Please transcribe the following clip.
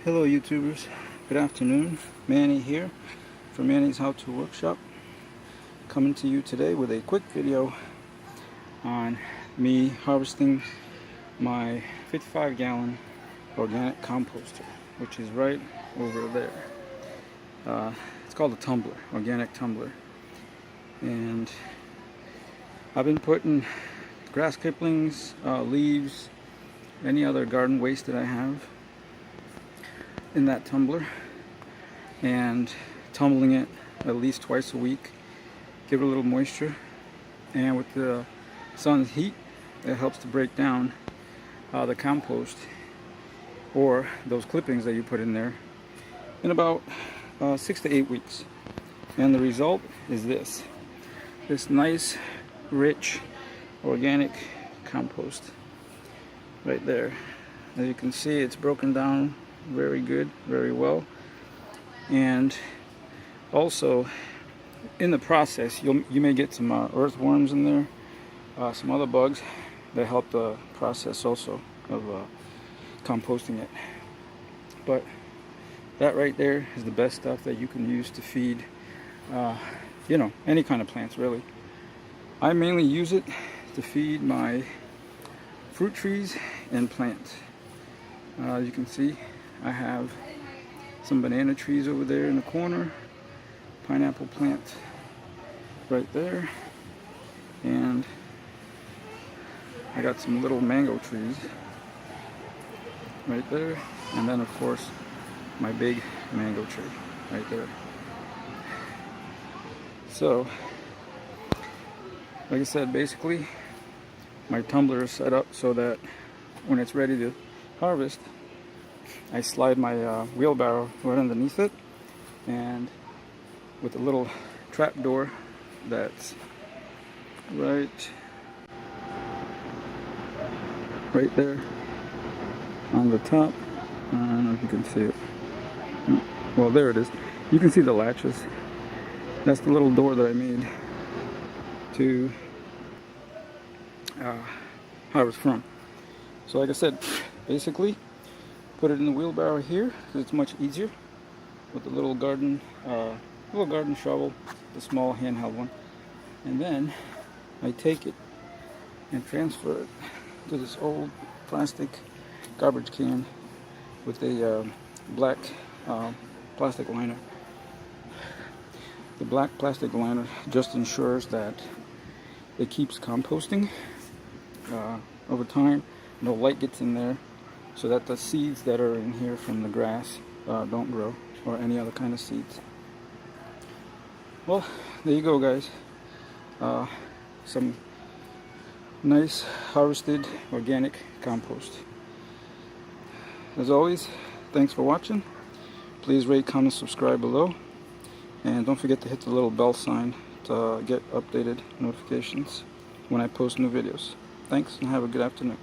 Hello YouTubers, good afternoon. Manny here for Manny's How To Workshop, coming to you today with a quick video on me harvesting my 55-gallon organic composter, which is right over there. It's called a tumbler, organic tumbler, and I've been putting grass clippings, leaves, any other garden waste that I have in that tumbler, and tumbling it at least twice a week, give it a little moisture, and with the sun's heat, it helps to break down the compost or those clippings that you put in there in about 6 to 8 weeks. And the result is this nice, rich, organic compost right there. As you can see, it's broken down very good, very well. And also in the process, you may get some earthworms in there, some other bugs that help the process also of composting it. But that right there is the best stuff that you can use to feed any kind of plants, really. I mainly use it to feed my fruit trees and plants. You can see I have some banana trees over there in the corner, pineapple plants right there, and I got some little mango trees right there, and then of course my big mango tree right there. So like I said, basically my tumbler is set up so that when it's ready to harvest, I slide my wheelbarrow right underneath it, and with a little trap door that's right there on the top. I don't know if you can see it. Well, there it is. You can see the latches. That's the little door that I made to harvest from. So like I said, basically put it in the wheelbarrow here because it's much easier with the little garden shovel, the small handheld one, and then I take it and transfer it to this old plastic garbage can with a black plastic liner. The black plastic liner just ensures that it keeps composting over time. No light gets in there, so that the seeds that are in here from the grass don't grow, or any other kind of seeds. Well, there you go, guys. Some nice harvested organic compost. As always, thanks for watching. Please rate, comment, subscribe below, and don't forget to hit the little bell sign to get updated notifications when I post new videos. Thanks, and have a good afternoon.